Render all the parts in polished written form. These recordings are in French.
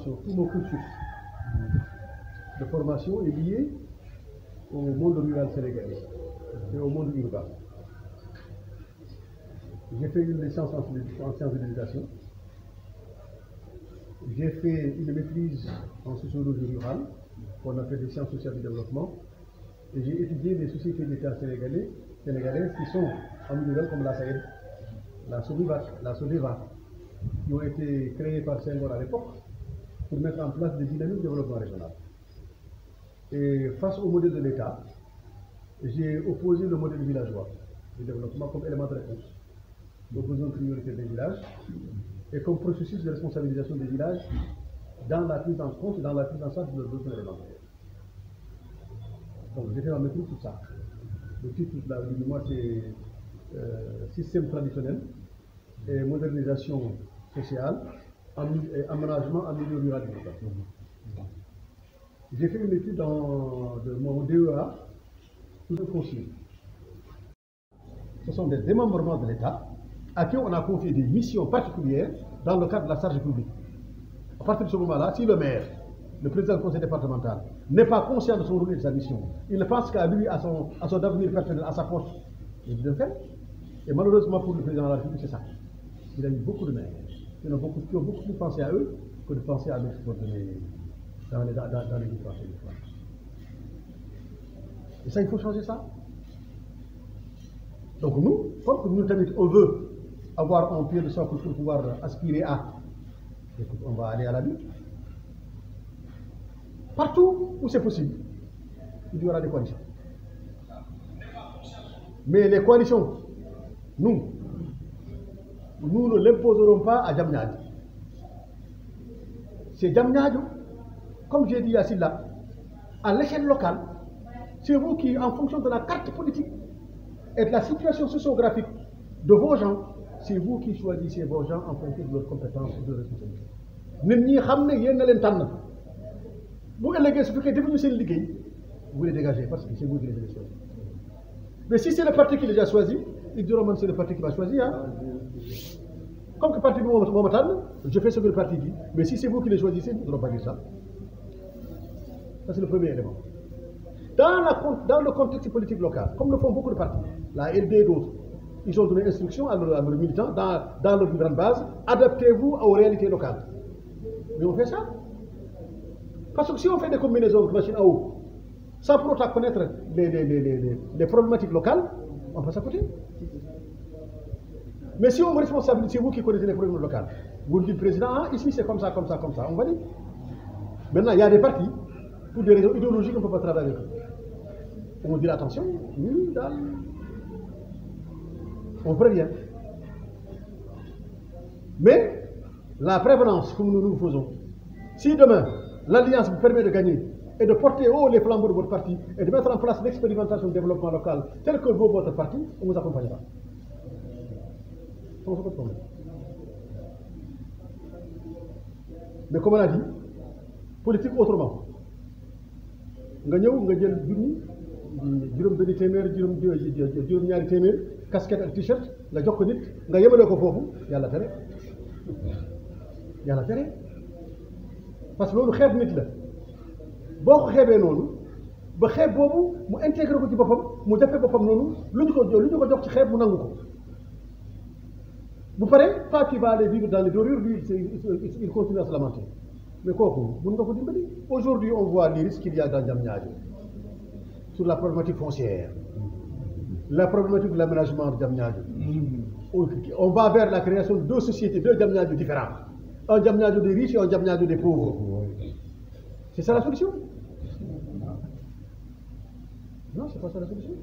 formation, tout mon cursus de formation est lié au monde rural sénégalais et au monde urbain. J'ai fait une licence en sciences de l'éducation. J'ai fait une maîtrise en sociologie rurale, qu'on appelle des sciences sociales du développement. Et j'ai étudié les sociétés d'État sénégalaises qui sont en milieu rural comme la SAED, la SODEVA, qui ont été créées par Senghor à l'époque pour mettre en place des dynamiques de développement régional. Et face au modèle de l'État, j'ai opposé le modèle villageois de développement comme élément de réponse aux besoins prioritaires des villages et comme processus de responsabilisation des villages dans la prise en compte et dans la prise en charge de leurs besoins élémentaires. Donc j'ai fait ma maîtrise tout ça. Le titre du mois c'est système traditionnel et modernisation sociale et aménagement en milieu rural. J'ai fait une étude de mon DEA sur le foncier. Ce sont des démembrements de l'État à qui on a confié des missions particulières dans le cadre de la charge publique. À partir de ce moment-là, si le maire, le président du conseil départemental, n'est pas conscient de son rôle et de sa mission, il ne pense qu'à lui, à son avenir personnel, à sa poche, il le fait. Et malheureusement pour le président de la République, c'est ça. Il a eu beaucoup de maires qui ont beaucoup plus pensé à eux que de penser à nos subordonnés dans les différents territoires. Et ça, il faut changer ça. Donc nous, comme nous, on veut avoir un pied de socle pour pouvoir aspirer à, écoute, on va aller à la lutte. Partout où c'est possible, il y aura des coalitions. Mais les coalitions, nous ne l'imposerons pas à Diamniadio. C'est Diamniadio, comme j'ai dit à Silla, à l'échelle locale, c'est vous qui, en fonction de la carte politique et de la situation sociographique de vos gens, c'est vous qui choisissez vos gens en fonction de leurs compétences et de leurs responsabilités. Vous les dégagez parce que c'est vous qui les avez choisis. Mais si c'est le parti qui les a choisis, ils diront même c'est le parti qui m'a choisi. Hein? Comme que le parti m'attend, je fais ce que le parti dit. Mais si c'est vous qui les choisissez, vous ne diront pas dire ça. Ça c'est le premier élément. Dans le contexte politique local, comme le font beaucoup de partis, la LD et d'autres, ils ont donné instruction à leurs militants dans leur grande base, adaptez-vous aux réalités locales. Mais on fait ça. Parce que si on fait des combinaisons de machines à eau, sans pour autant connaître les problématiques locales, on passe à côté. Mais si on vous responsabilise, c'est vous qui connaissez les problèmes locaux. Vous dites, président, ah, ici c'est comme ça, comme ça, comme ça, on va dire. Maintenant, il y a des partis, pour des raisons idéologiques, on ne peut pas travailler avec eux. On dit attention, on prévient. Mais la prévenance, comme nous faisons, si demain l'Alliance vous permet de gagner et de porter haut les flambeaux de votre parti et de mettre en place l'expérimentation de développement local tel que vaut votre parti, on vous accompagnera. Sans aucun problème. Mais comme on a dit, politique autrement. Nga ñëw nga jël juróom benn téeméer juróom ñaari téeméer casquette ak t-shirt nga jox ko nit nga yemale ko foofu yàlla tere parce que loolu xeeb nit la boo ko xeebee noonu ba xeeb boobu mu intégré ko ci boppam mu defee boppam noonu lu ñu ko jox ci xeeb mu nangu ko bu paree pas qu'il va aller vivre dans les dorures lui il continue à se lamenter. Mais aujourd'hui, on voit les risques qu'il y a dans Diamniadio sur la problématique foncière, la problématique de l'aménagement de Diamniadio. On va vers la création de deux sociétés, deux Diamniadio différents. Un Diamniadio des riches et un Diamniadio des pauvres. C'est ça la solution? Non, c'est pas ça la solution.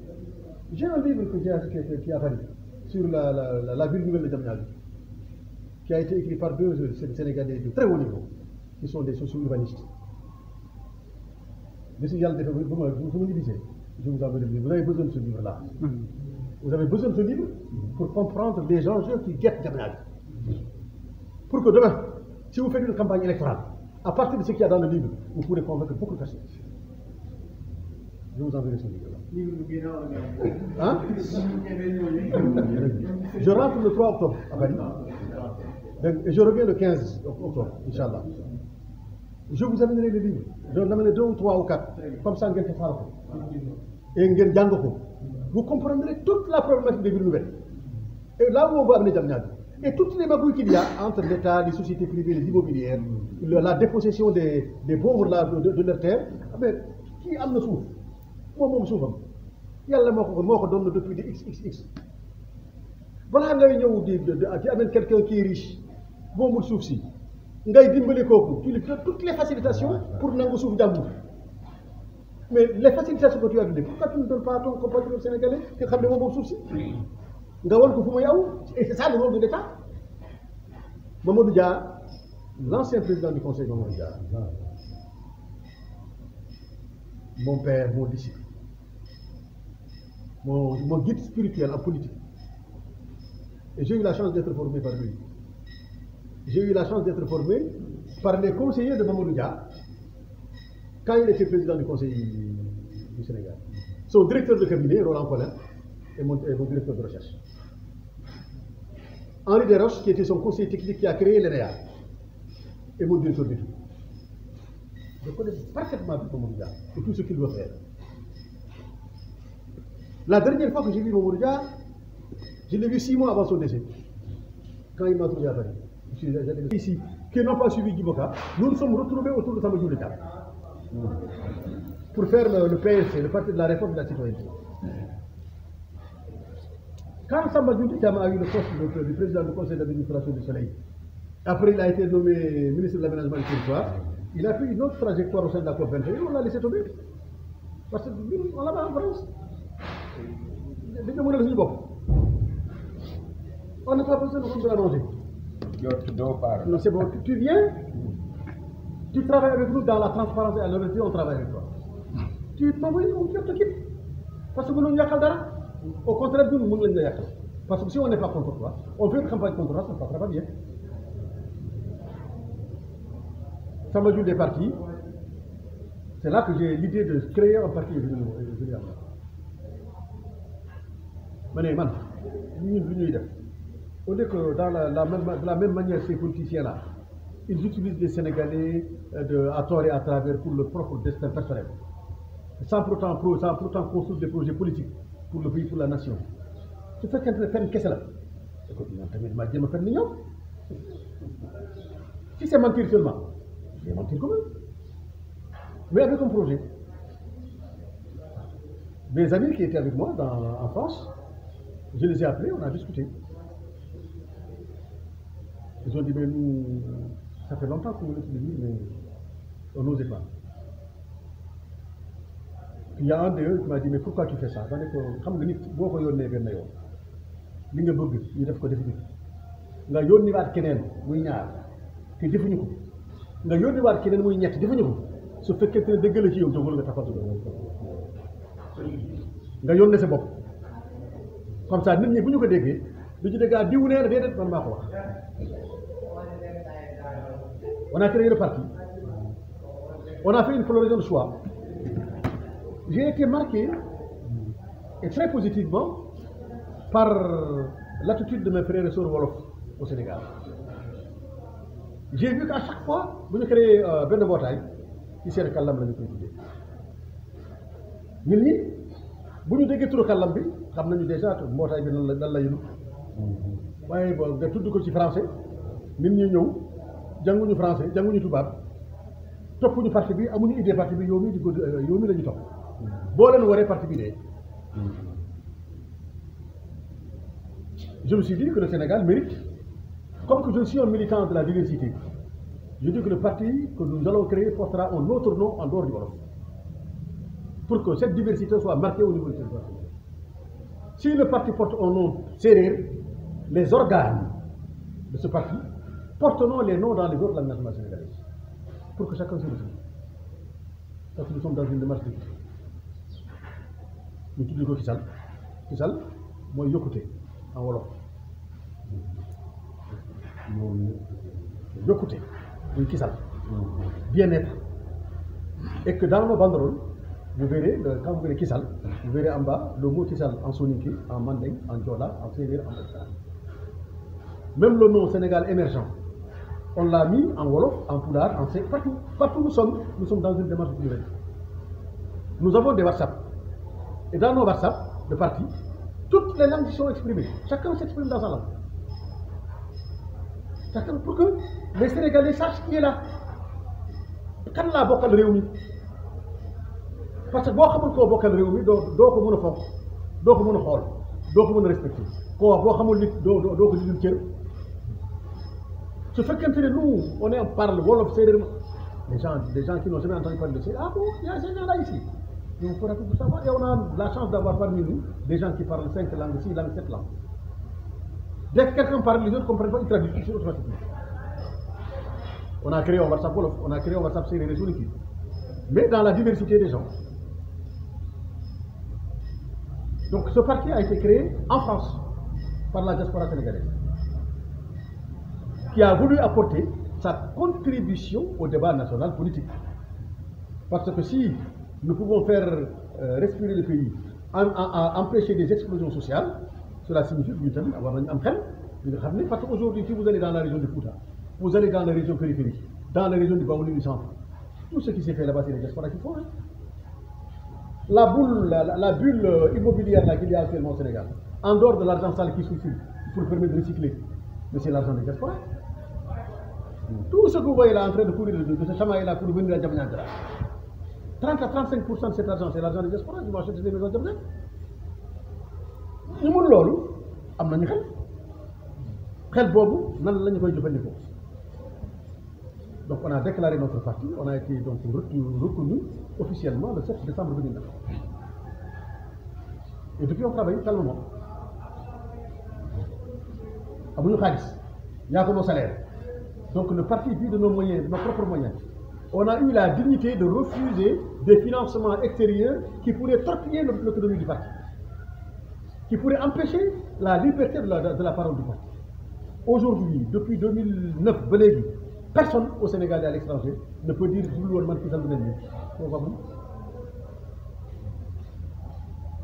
J'ai un livre qui a paru sur la ville nouvelle de Diamniadio, qui a été écrit par deux Sénégalais de très haut niveau, qui sont des socio-urbanistes. Je vous envoie le livre. Vous avez besoin de ce livre-là. Vous avez besoin de ce livre pour comprendre les enjeux qui guettent Diamniadio. Pour que demain, si vous faites une campagne électorale, à partir de ce qu'il y a dans le livre, vous pourrez convaincre beaucoup de personnes. Je vous enverrai ce livre-là. Hein? Je rentre le 3 octobre à Paris. Et je reviens le 15 octobre, Inch'Allah. je vous amènerai le livre. Je vous amènerai 2 ou 3 ou 4. Comme ça, vous et vous comprendrez toute la problématique des villes nouvelles. Et là où on va amener Diamniadio. Et toutes les magouilles qu'il y a entre l'État, les sociétés privées, les immobilières, la dépossession des pauvres de leur terre, mais qui a le souffle? Moi, je souffle. Il y a le mort donne depuis des XXX. Voilà, il y a quelqu'un qui est riche, bon, il souffle. Tu lui fais toutes les facilitations pour n'en souffle d'amour. Mais les facilitations que tu as données, pourquoi tu ne donnes pas à ton compatriote sénégalais qui a le bon souci? Et c'est ça le rôle de l'État. Mamadou Dia, l'ancien président du Conseil Mamadou Dia, mon père, mon disciple, mon guide spirituel en politique. Et j'ai eu la chance d'être formé par lui. J'ai eu la chance d'être formé par les conseillers de Mamadou Dia quand il était président du Conseil du Sénégal. Son directeur de cabinet, Roland Collin, et mon directeur de recherche. Henri Desroches, qui était son conseiller technique qui a créé l'ENEA, et mon directeur d'études. Je connais parfaitement Mamadou Dia et tout ce qu'il doit faire. La dernière fois que j'ai vu Mamadou Dia, je l'ai vu 6 mois avant son décès, quand il m'a trouvé à Paris. Ici, qui n'ont pas suivi Djiboka, nous nous sommes retrouvés autour de Samba Dia pour faire le PSC, le Parti de la Réforme de la Citoyenneté. Quand Samba Dia a eu le poste du président du conseil d'administration du Soleil, après il a été nommé ministre de l'aménagement du territoire, il a pris une autre trajectoire au sein de la COP21 et on l'a laissé tomber. Parce qu'on l'a pas en France. On n'a pas besoin de la manger. Non, c'est bon. Tu viens, tu travailles avec nous dans la transparence et à l'honnêteté, on travaille avec toi. Tu t'envoies, on te quitte. Parce que nous n'avons pas. Au contraire, nous n'avons pas. Parce que si on n'est pas contre toi, on fait une campagne contre toi, ça ne passera pas bien. Ça me joue des partis. C'est là que j'ai l'idée de créer un parti. Mais man, au lieu que de la même manière, ces politiciens-là, ils utilisent les Sénégalais à tort et à travers pour leur propre destin personnel, sans pourtant construire des projets politiques pour le pays, pour la nation. Tu fais qu'un qu'est-ce que là? Si c'est mentir seulement, je vais mentir quand même. Mais avec un projet. Mes amis qui étaient avec moi en France, je les ai appelés, on a discuté. Ils ont dit, mais nous, ça fait longtemps qu'on voulait venir, mais on n'osait pas. Puis il y a un d'eux qui m'a dit, mais pourquoi tu fais ça? J'en ai que, comme nit, boo ko yónnee benn yoon, li nga bëgg ñu def ko defuñu ko. Nga yónniwaat keneen muy ñaar, te defuñu ko. Nga yónniwaat keneen muy ñett, defuñu ko. Su fekkente ne dëgg la ci yow, jógal nga taxatu nga yónnee sa bopp. Comme ça, nit ñi bu ñu ko déggee, du ci dégg diw nee na déedéet man maa ko wax. On a créé le parti. On a fait une floraison de choix. J'ai été marqué, et très positivement, par l'attitude de mes frères et sœurs Wolof au Sénégal. J'ai vu qu'à chaque fois, vous avez créé Ben Botaï, ici le Kallam, vous avez ñun ñi bu ñu déggee turu kàllam bi xam nañu déjà mbootaay bi nan la yëngu waaye bon nga tudd ko ci français nit ñi ñëw jànguñu français jànguñu tubaab toppuñu parti bi amuñu idée parti bi yow mi di ko yow mi la ñu topp boo leen waree parti bi dee. Je me suis dit que le Sénégal mérite, comme que je suis un militant de la diversité, je dis que le parti que nous allons créer portera un autre nom en dehors du Wolof, pour que cette diversité soit marquée au niveau du territoire. Si le parti porte un nom sérère, les organes de ce parti porteront les noms dans les autres langues nationales sénégalaises, pour que chacun se retrouve. Parce que nous sommes dans une démarche d'équité. Nous disons Kissal. Kissal, moi, Yokouté, en Wolof. Yokouté, oui, Kissal. Bien-être. Et que dans nos banderoles, vous verrez, quand vous verrez Kissal, vous verrez en bas le mot Kissal en soninké, en manding, en djola, en sévère, en etc. Même le nom Sénégal émergent, On l'a mis en Wolof, en Pulaar, en Seck, partout. Partout nous sommes dans une démarche plurielle. Nous avons des WhatsApp. Et dans nos WhatsApp de parti, toutes les langues sont exprimées. Chacun s'exprime dans sa langue. Chacun pour que les Sénégalais sachent qui est là. Kan laa bokkal réew mi parce que boo xamul koo bokkal réew mi doo ko mën a fonk doo ko mën a xool doo ko mën a respecté koo wax boo xamul nit doo ko jël cër su fekkente ne nous on parle wolof séeréer les gens qui n'ont jamais entendu parler de séeréer ah bon il y a ces gens-là ici donc il faudra tout savoir et on a la chance d'avoir parmi nous des gens qui parlent 5 langues 6 langues 7 langues dès que quelqu'un parle les autres comprennent pas ils traduisent automatiquement. On a créé un WhatsApp Wolof, on a créé un WhatsApp séeréer sur l'équipe. Mais dans la diversité des gens. Donc ce parti a été créé en France par la diaspora sénégalaise qui a voulu apporter sa contribution au débat national politique. Parce que si nous pouvons faire respirer le pays, empêcher des explosions sociales, cela signifie que nous devons avoir un xel. Parce qu'aujourd'hui, si vous allez dans la région de Fouta, vous allez dans les régions périphériques, dans les régions du Baoulé du centre, tout ce qui s'est fait là-bas, c'est les diasporas qui font. Hein. La bulle immobilière là qu'il y a actuellement au Sénégal, en dehors de l'argent sale qui circule pour permettre de recycler, mais c'est l'argent des diasporas. Tout ce que vous voyez là en train de courir de ce chamaille là pour venir à Djamanyandra, 30 à 35% de cet argent, c'est l'argent des diasporas qui vont acheter des maisons de Djamanyandra. Nous avons l'olu, am nañu xel boobu nan la ñu koy jëfandikoo. Donc on a déclaré notre parti, on a été donc reconnu officiellement le 7 décembre 2009. Et depuis on travaille calmement. Amuñu xaalis, yaa ko nos salaires. Donc le parti vit de nos moyens, de nos propres moyens. On a eu la dignité de refuser des financements extérieurs qui pourraient torpiller l'autonomie du parti, qui pourraient empêcher la liberté de la parole du parti. Aujourd'hui, depuis 2009, personne au Sénégal et à l'étranger ne peut dire que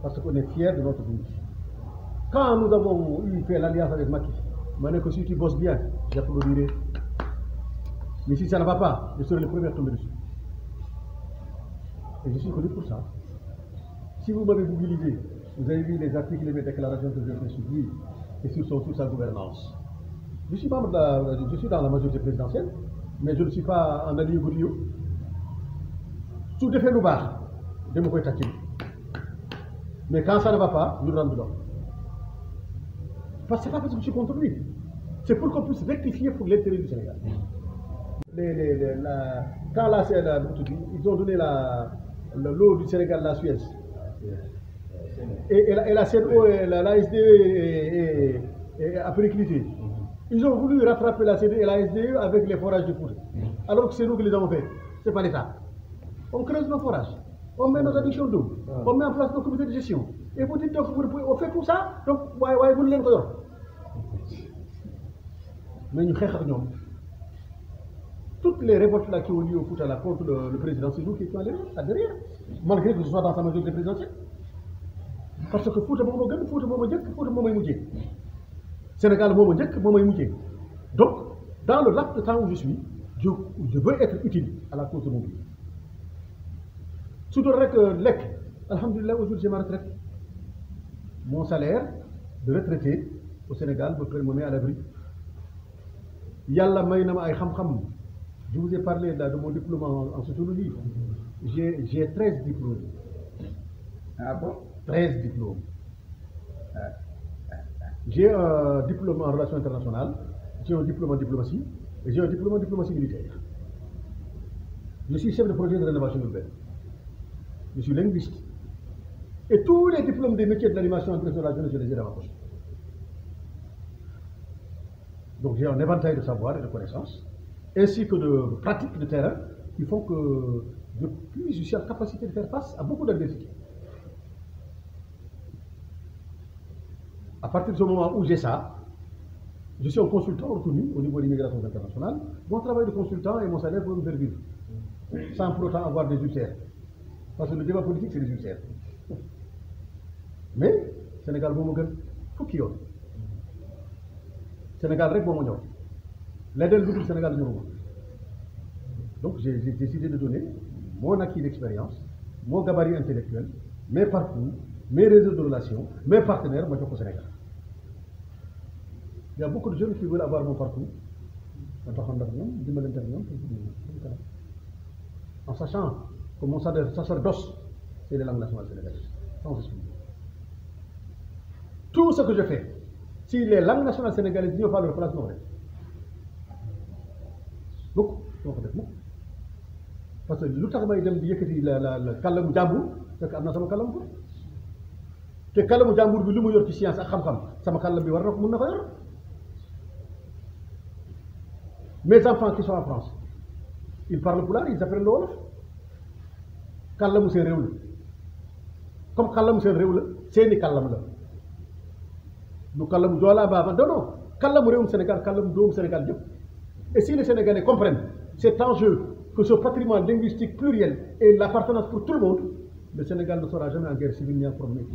parce qu'on est fiers de notre pays. Quand nous avons fait l'alliance avec Macky, que si tu bosses bien, j'applaudirai. Mais si ça ne va pas, je serai le premier à tomber dessus. Et je suis connu pour ça. Si vous m'avez mobilisé, vous avez vu les articles et les déclarations que j'ai fait sur lui et sur sa gouvernance. Je suis dans la majorité présidentielle, mais je ne suis pas en allié Gouriou. Tout défait nous bat, de me taquiner. Mais quand ça ne va pas, nous rendons dedans. Parce que ce n'est pas parce que je suis contre lui, c'est pour qu'on puisse rectifier pour l'intérêt du Sénégal. Quand ils ont donné l'eau du Sénégal à la Suez, et la CNO et la SDE a périclité. Ils ont voulu rattraper la CNO et la SDE avec les forages de foudre. Alors que c'est nous qui les avons fait, ce n'est pas l'État. On creuse nos forages, on met nos addictions d'eau, on met en place nos comités de gestion. Et vous dites donc, on fait tout ça, donc vous ne l'avez pas. Mais nous avons toutes les révoltes là qui ont lieu au Fouta là contre le président, c'est nous qui étions derrière, malgré que ce soit dans sa majorité présidentielle. Parce que Fouta moom moo gën Fouta moom moo njëkk Fouta moom mooy mujjee Sénégal moom moo njëkk moom mooy mujjee. Donc dans le laps de temps où je suis, je veux être utile à la cause de mon pays. su doon rek lekk alhamdulilah aujourd'hui j'ai ma retraite. Mon salaire de retraité au Sénégal me met à l'abri. Yàlla may na ma ay xam-xam. Je vous ai parlé de mon diplôme en sociologie. J'ai 13 diplômes. Ah bon? 13 diplômes. J'ai un diplôme en relations internationales, j'ai un diplôme en diplomatie et j'ai un diplôme en diplomatie militaire. Je suis chef de projet de rénovation urbaine. Je suis linguiste. Et tous les diplômes des métiers de l'animation et de la jeunesse, je les ai dans ma poche. Donc j'ai un éventail de savoir et de connaissances, ainsi que de pratiques de terrain qui font que je suis en capacité de faire face à beaucoup d'adversités. À partir de ce moment où j'ai ça, je suis un consultant reconnu au niveau de l'immigration internationale. Mon travail de consultant et mon salaire pour me faire vivre, sans pour autant avoir des ulcères. Parce que le débat politique, c'est des ulcères. Mais, Sénégal, bon, fukki yoon. Sénégal rek moo ma ñor leneen lu dul Sénégal ñoruma. Donc j'ai décidé de donner mon acquis d'expérience, mon gabarit intellectuel, mes parcours, mes réseaux de relations, mes partenaires, ma jox ko Sénégal. Il y a beaucoup de jeunes qui veulent avoir mon parcours. En sachant que mon sacerdoce, c'est les langues nationales sénégalaises. Sans excuse. Tout ce que je fais, si les langues nationales sénégalaises n'y ont pas leur place, non. Donc, parce que lu tax may dem di yëkkati la kàllamu jàmbur fekk am na sama kàllamu ko te kàllamu jàmbur bi lu mu yor ci science ak xam-xam sama kàllam bi war na ko mun na ko yor. Mes enfants qui sont en France, ils parlent pulaar, ils apprennent le wolof. Kàllamu seen réew la comme kàllamu seen réew la seeni kàllam la du kàllamu Joola ba non non kàllamu réewum Sénégal kàllamu doomu Sénégal yëpp. Et si les Sénégalais comprennent cet enjeu que ce patrimoine linguistique pluriel et l'appartenance pour tout le monde, le Sénégal ne sera jamais en guerre civile ni en problème.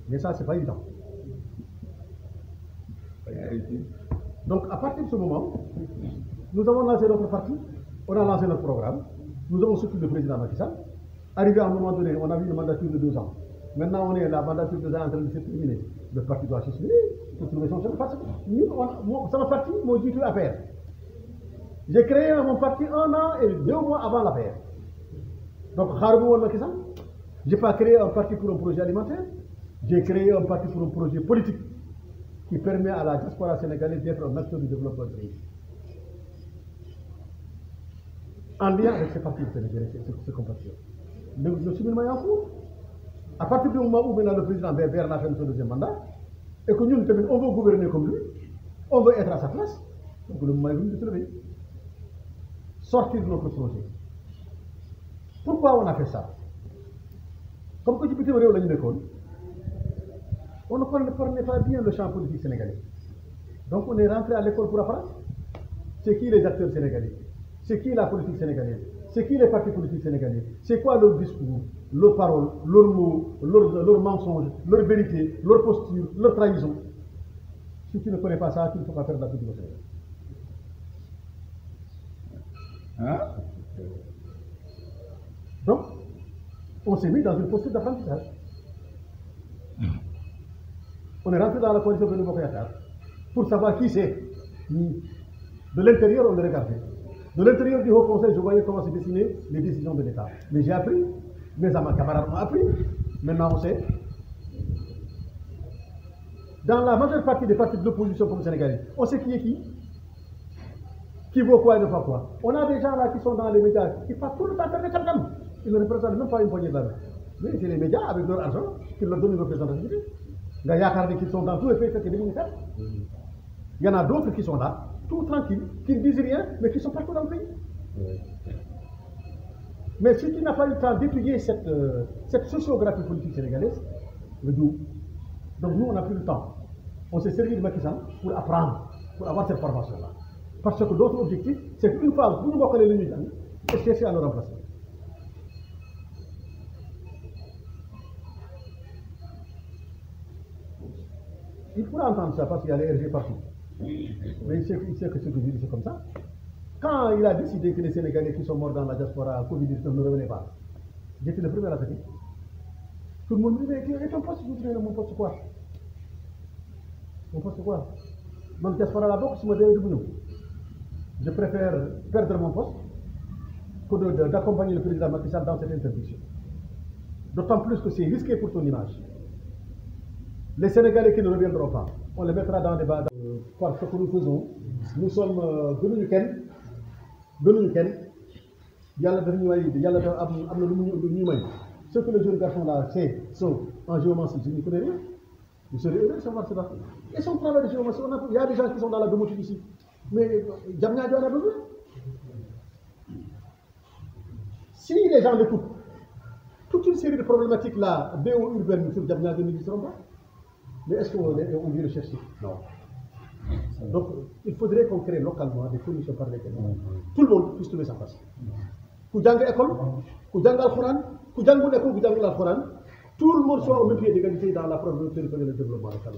Mais ça, c'est pas évident. Donc, à partir de ce moment, nous avons lancé notre parti, on a lancé notre programme, nous avons soutenu le président Macky Sall. Arrivé à un moment donné, on a eu une mandature de 2 ans. Maintenant, on est la mandature de 2 ans en train de se terminer. Le parti doit se suivre pour trouver son chemin. Parce que nous, c'est un parti, moi, j'ai tout à faire. J'ai créé mon parti 1 an et 2 mois avant l'affaire. Donc, je n'ai pas créé un parti pour un projet alimentaire, j'ai créé un parti pour un projet politique qui permet à la diaspora sénégalaise d'être un acteur du développement du pays. En lien avec ces partis sénégalais, ces compatriotes. Le cheminement est en cours. À partir du moment où maintenant le président Bernard a fait son 2e mandat, et que nous, on veut gouverner comme lui, on veut être à sa place, donc le moment est venu de se lever. Sortir de notre projet. Pourquoi on a fait ça? Comme que député réew la ñu nekkoon, on ne connaît pas bien le champ politique sénégalais. Donc on est rentré à l'école pour apprendre. C'est qui les acteurs sénégalais? C'est qui la politique sénégalaise? C'est qui les partis politiques sénégalais? C'est quoi leur discours, leurs paroles, leurs mots, leurs mensonges, leurs vérités, leurs postures, leurs trahisons? Si tu ne connais pas ça, tu ne peux pas faire de la politique au Sénégal. Hein? Donc, on s'est mis dans une posture d'apprentissage. On est rentré dans la coalition de Benno Bokk Yaakaar pour savoir qui c'est. De l'intérieur, on le regardait. De l'intérieur du Haut Conseil, je voyais comment se dessinaient les décisions de l'État. Mais j'ai appris, mes camarades ont appris. Maintenant, on sait. Dans la majeure partie des partis de l'opposition comme Sénégalais, on sait qui est qui vaut quoi et ne pas quoi. On a des gens là qui sont dans les médias, qui parlent tout le temps de tam. Ils ne représentent même pas une poignée de la main. Mais c'est les médias, avec leur argent, qui leur donnent une représentativité. Il y a qui sont dans tous les pays que des militaires. Il y en a d'autres qui sont là, tout tranquilles, qui ne disent rien, mais qui sont partout dans le pays. Mais si tu n'as pas eu le temps d'étudier cette sociographie politique sénégalaise, le doux. Donc nous, on n'a plus le temps. On s'est servi de Macky Sall pour apprendre, pour avoir cette formation-là. Parce que d'autres objectifs, c'est qu'une fois que nous avons les limites, et chercher à le remplacer. Il pourra entendre ça parce qu'il y a les RG partout. Mais il sait que ce que je dis, c'est comme ça. Quand il a décidé que les Sénégalais qui sont morts dans la diaspora Covid-19 ne revenaient pas, j'étais le premier à l'attaquer. Tout le monde me dit, mais ton poste, je vous dis, mon poste quoi? Mon poste quoi? Dans la diaspora là-bas, si je me je préfère perdre mon poste que d'accompagner le président Macky Sall dans cette interdiction. D'autant plus que c'est risqué pour son image. Les Sénégalais qui ne reviendront pas, on les mettra dans des bas. Par ce que nous faisons, nous sommes gënuñu kenn. Yàlla dafa ñu may yàlla dafa am na lu ñu may. Ce que les jeunes garçons là sont en géomancie, je ne connais rien. Ils seraient heureux de savoir cela. Et son travail de géomancie, il y a des gens qui sont dans la domotique ici. Mais Diamniadio en a besoin. Si les gens l'écoutent, toute une série de problématiques là, urbaines sur Diamniadio n'existeront pas. Mais est-ce qu'on vient le chercher? Non. Donc, il faudrait qu'on crée localement des conditions par lesquelles tout le monde puisse trouver sa place. Ku jàng école, ku jàng alxuraan, ku jàngul école, ku jàngul alxuraan, tout le monde soit au même pied d'égalité dans la preuve territoriale de développement local.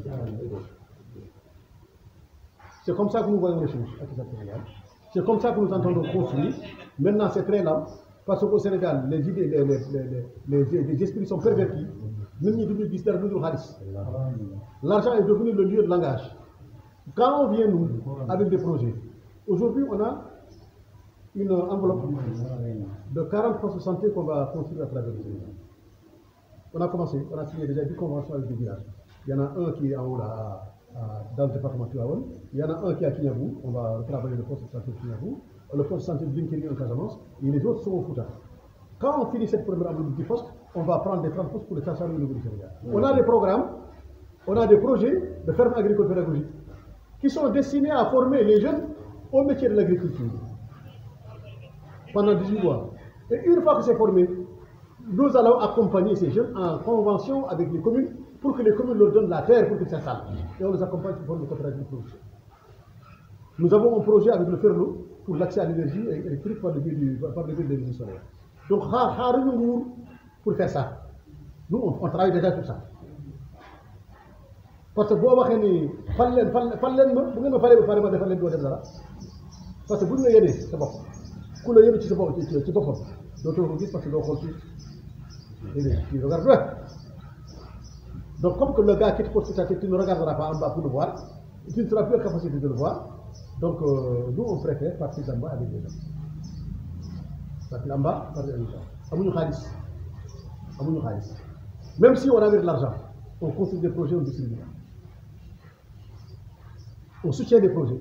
C'est comme ça que nous voyons les choses à Kissa Sénégal. C'est comme ça que nous entendons construire. Maintenant, c'est très lent, parce qu'au Sénégal, les idées, les esprits sont pervertis. L'argent est devenu le lieu de langage. Quand on vient, nous, avec des projets, aujourd'hui, on a une enveloppe de 40 postes de santé qu'on va construire à travers le Sénégal. On a commencé, on a signé déjà 10 conventions avec des villages. Il y en a un qui est en haut là, dans le département de Tuaon. Il y en a un qui est à Kinyabou. On va travailler le poste de santé de Kinyabou. Le poste de santé de Linkeri en Casamance. Et les autres sont au Fouta. Quand on finit cette première enveloppe de 10 postes, on va prendre des 30 postes pour les transformer au niveau du Sénégal. On a des programmes, on a des projets de fermes agricoles pédagogiques qui sont destinés à former les jeunes au métier de l'agriculture pendant 18 mois. Et une fois que c'est formé, nous allons accompagner ces jeunes en convention avec les communes pour que les communes leur donnent la terre pour qu'ils s'installent. Et on les accompagne sous forme de coopérative de production. Nous avons un projet avec le Ferlo pour l'accès à l'énergie électrique par le biais de l'énergie solaire. Donc, pour faire ça. Nous, on travaille déjà sur ça. Parce que si vous avez parce que vous avez c'est bon. Vous avez c'est bon, c'est bon. D'autres vous disent parce que vous regardez. Donc, comme que le gars qui te pose ça, tu ne regarderas pas en bas pour le voir, tu ne seras plus en capacité de le voir. Donc, nous, on préfère partir d'en bas avec les gens. Partir en bas, partir avec les gens. Même si on avait de l'argent, on construit des projets, on distribue. On soutient des projets.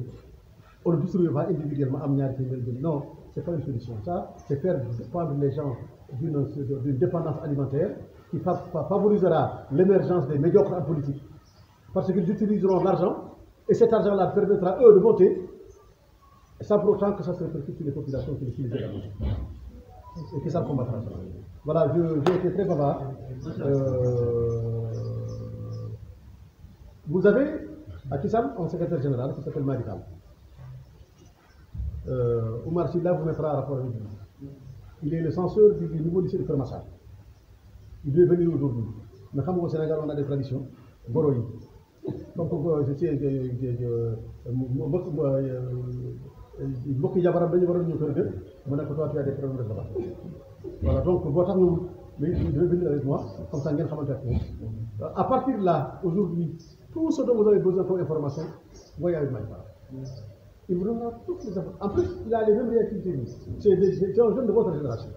On ne distribue pas individuellement. Non, ce n'est pas une solution. Ça, c'est faire dépendre les gens d'une dépendance alimentaire qui favorisera l'émergence des médiocres en politique. Parce qu'ils utiliseront l'argent et cet argent-là permettra eux de monter sans pour autant que ça se répercute sur les populations qui utilisent la musique. Et que ça combattra ça. Voilà, j'ai été très bavard. Vous avez à Kissam un secrétaire général qui s'appelle Marikal. Oumar Silla vous mettra un rapport avec lui. Il est le censeur du nouveau lycée de Kermassar. Il doit venir aujourd'hui. Mais comme au Sénégal, on a des traditions. Boroyi. Donc, je sais voilà, donc, il devait venir avec moi, comme ça, à partir de là, aujourd'hui, tout ce dont vous avez besoin comme information, voyez avec Maïfa. Il vous donnera toutes les informations. En plus, il a les mêmes réactivités. C'est un jeune de votre génération.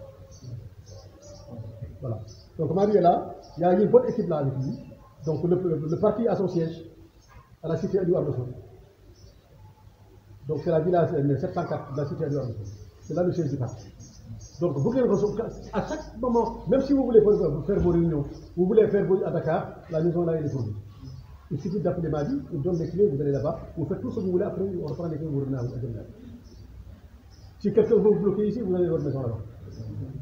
Voilà. Donc, Marie est là, il y a une bonne équipe là avec lui. Donc, le parti a son siège à la cité du Ardoso. Donc, c'est la village 704 de la cité du Ardoso. C'est là le siège du parti. Donc, vous pouvez à chaque moment, même si vous voulez faire vos réunions, vous voulez faire vos à Dakar, la maison là, elle est pour vous. Il suffit d'appeler Madi, il donne les clés, vous allez là-bas, vous faites tout ce que vous voulez, après on reprend les clés, vous revenez à Djamena. Si quelqu'un veut vous bloquer ici, vous avez votre maison là-bas.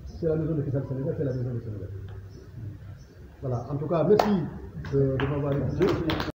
C'est la maison de Kissa Sénégal, c'est la maison de Sénégal. Voilà, en tout cas, merci de m'avoir écouté.